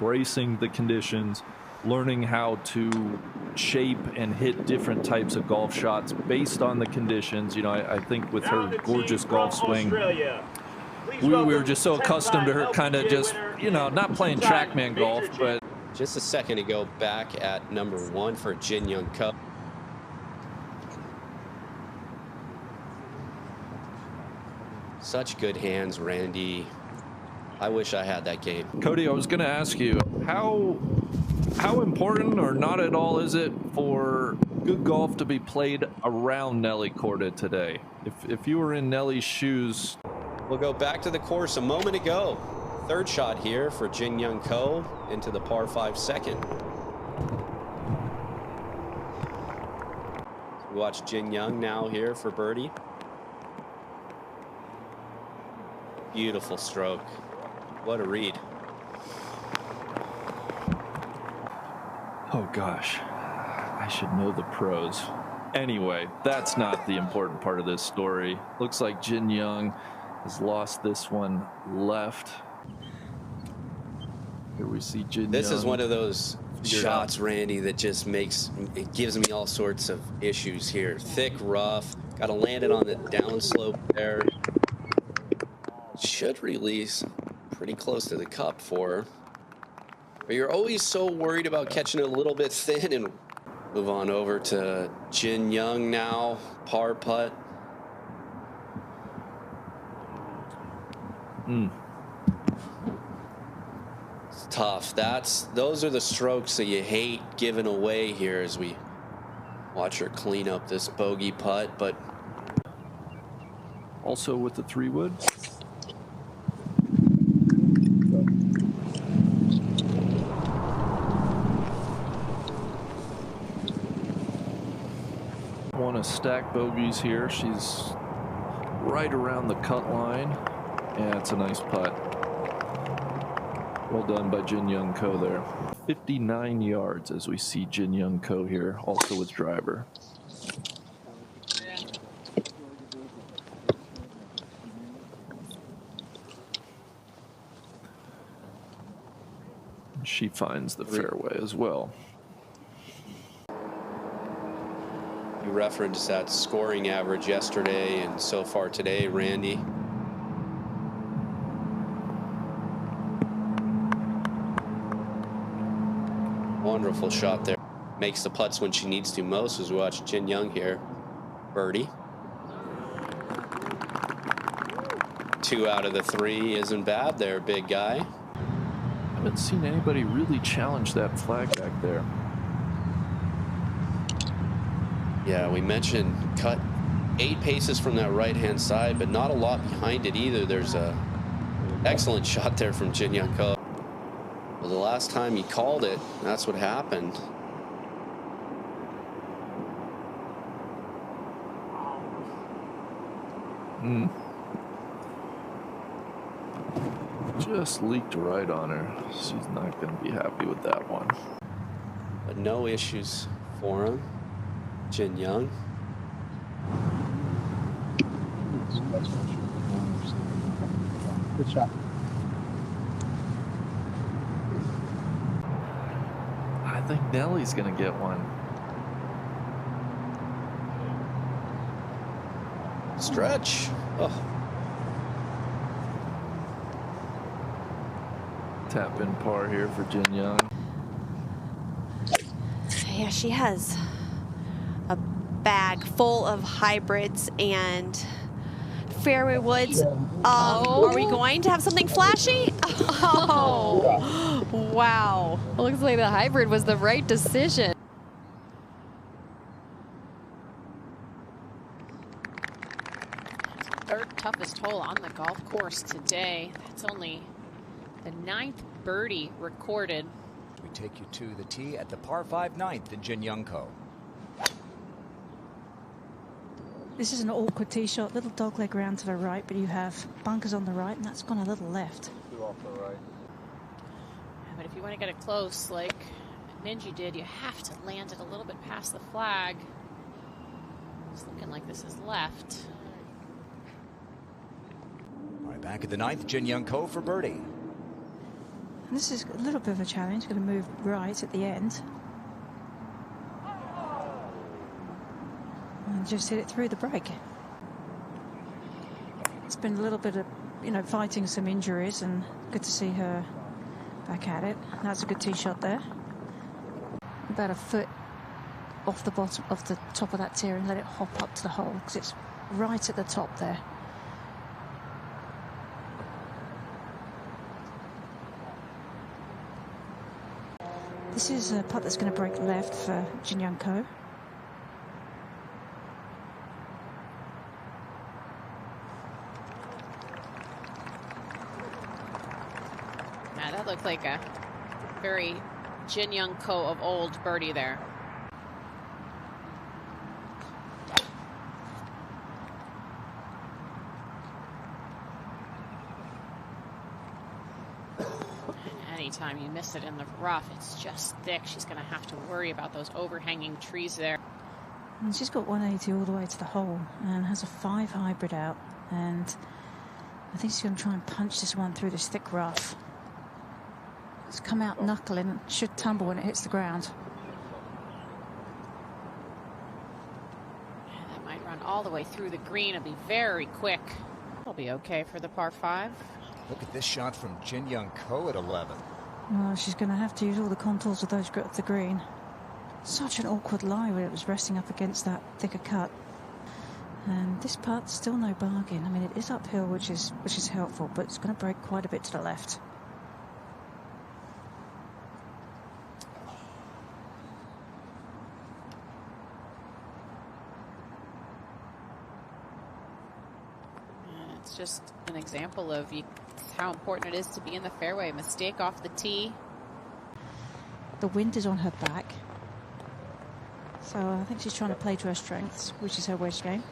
embracing the conditions, learning how to shape and hit different types of golf shots based on the conditions. You know, I think with her gorgeous golf swing, we were just so accustomed to her kind of just, you know, not playing TrackMan golf, but just a second ago back at number 1 for Jin Young Ko. Such good hands, Randy. I wish I had that game. Cody, I was going to ask you, how important or not at all is it for good golf to be played around Nelly Korda today? If you were in Nelly's shoes. We'll go back to the course a moment ago. Third shot here for Jin Young Ko into the par 5 second. So we watch Jin Young now here for birdie. Beautiful stroke. What a read. Oh gosh, I should know the pros. Anyway, that's not the important part of this story. Looks like Jin Young has lost this one left. Here we see Jin Young. This is one of those shots, Randy, that just it gives me all sorts of issues here. Thick rough, got to land it on the downslope there. Should release pretty close to the cup for her. But you're always so worried about catching it a little bit thin. And move on over to Jin Young now, par putt. It's tough. Those are the strokes that you hate giving away here as we watch her clean up this bogey putt. But also with the 3-wood. Want to stack bogeys here. She's right around the cut line. Yeah, it's a nice putt. Well done by Jin Young Ko there. 59 yards as we see Jin Young Ko here, also with driver. She finds the fairway as well. You referenced that scoring average yesterday and so far today, Randy. Wonderful shot there. Makes the putts when she needs to most as we watch Jin Young here. Birdie. 2 out of the 3 isn't bad there, big guy. I haven't seen anybody really challenge that flag back there. Yeah, we mentioned cut 8 paces from that right-hand side, but not a lot behind it either. There's a excellent shot there from Jin Young Ko. Well, the last time he called it, that's what happened. Just leaked right on her. She's not going to be happy with that one. But no issues for him. Jin Young. Good shot. I think Nelly's going to get one. Stretch. Oh. Tap in par here for Jin Young. Yeah, she has a bag full of hybrids and fairway woods. Are we going to have something flashy? Oh, wow. Looks like the hybrid was the right decision. Third toughest hole on the golf course today. That's only the 9th birdie recorded. We take you to the tee at the par 5 9th in Jin Young Ko. This is an awkward tee shot, little dogleg round to the right, but you have bunkers on the right, and that's gone a little left. Off the right. Yeah, but if you want to get it close, like Ninja did, you have to land it a little bit past the flag. It's looking like this is left. All right, back at the 9th, Jin Young Ko for birdie. And this is a little bit of a challenge. Going to move right at the end. And just hit it through the break. It's been a little bit of, fighting some injuries, and good to see her back at it. That's a good tee shot there. About a foot off the bottom, off the top of that tier, and let it hop up to the hole because it's right at the top there. This is a putt that's going to break left for Jin Young Ko. Yeah, that looked like a very Jin Young Ko of old birdie there. Anytime you miss it in the rough, it's just thick. She's going to have to worry about those overhanging trees there. And she's got 180 all the way to the hole and has a 5 hybrid out. And I think she's going to try and punch this one through this thick rough. It's come out knuckling and should tumble when it hits the ground. Yeah, that might run all the way through the green and be very quick. It'll be okay for the par 5. Look at this shot from Jin Young Ko at 11. Well, she's going to have to use all the contours of the green. Such an awkward lie when it was resting up against that thicker cut. And this putt's still no bargain. I mean, it is uphill, which is helpful, but it's going to break quite a bit to the left. And it's just an example of how important it is to be in the fairway. Mistake off the tee. The wind is on her back. So I think she's trying to play to her strengths, which is her wedge game.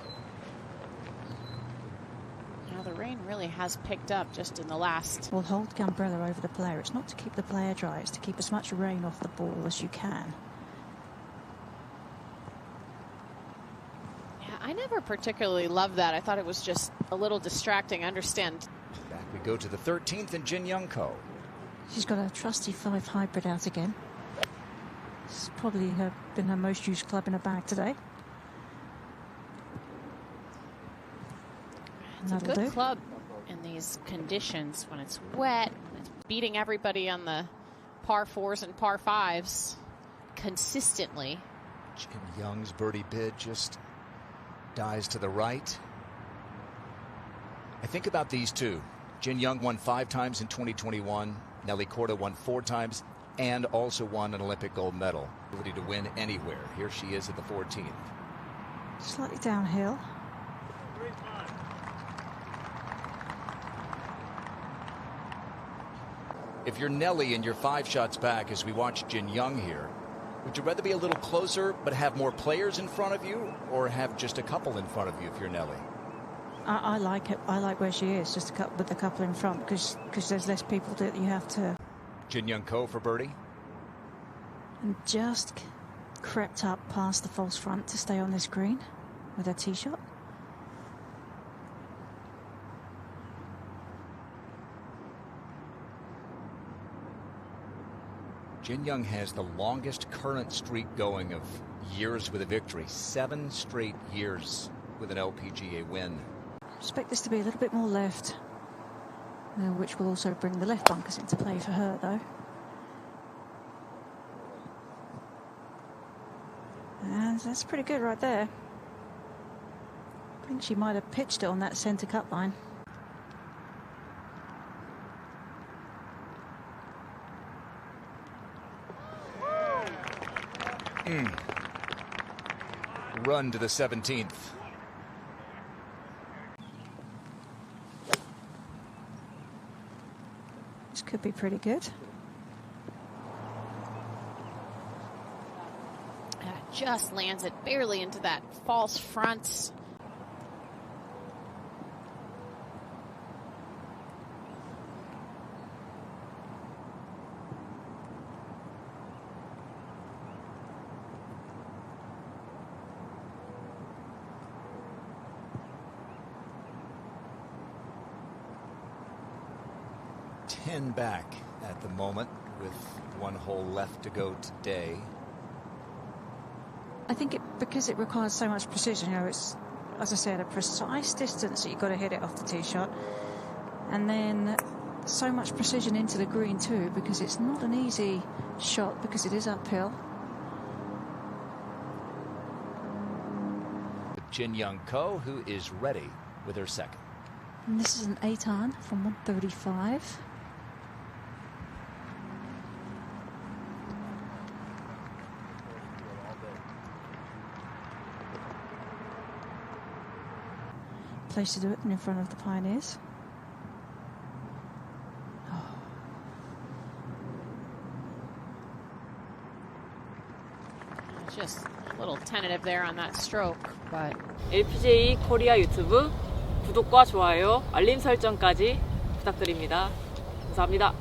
Now the rain really has picked up just in the last. Well, hold the umbrella over the player. It's not to keep the player dry, it's to keep as much rain off the ball as you can. Yeah, I never particularly loved that. I thought it was just a little distracting. I understand. Back we go to the 13th and Jin Young Ko. She's got a trusty 5 hybrid out again. It's probably been her most used club in her bag today. It's a good club in these conditions when it's wet. It's beating everybody on the par 4s and par 5s consistently. Jin Young's birdie bid just dies to the right. I think about these two. Jin Young won 5 times in 2021. Nelly Korda won 4 times and also won an Olympic gold medal. Ability to win anywhere. Here she is at the 14th. Slightly downhill. If you're Nelly and you're 5 shots back as we watch Jin Young here, would you rather be a little closer but have more players in front of you, or have just a couple in front of you if you're Nelly? I like it. I like where she is, just with a couple in front, because there's less people that you have to. Jin Young Ko for birdie. And just crept up past the false front to stay on this green with her tee shot. Jin Young has the longest current streak going of years with a victory. 7 straight years with an LPGA win. Expect this to be a little bit more left, which will also bring the left bunkers into play for her, though. And that's pretty good right there. I think she might have pitched it on that centre cut line. Run to the 17th. This could be pretty good. Just lands it barely into that false front. Back at the moment with one hole left to go today. I think because it requires so much precision, you know, it's, as I said, a precise distance that you've got to hit it off the tee shot. And then so much precision into the green too, because it's not an easy shot because it is uphill. Jin Young Ko, who is ready with her second. And this is an 8-iron from 135. Place to do it in front of the Pioneers. Just a little tentative there on that stroke, but LPGA 코리아 유튜브 구독과 좋아요, 알림 설정까지 부탁드립니다. 감사합니다.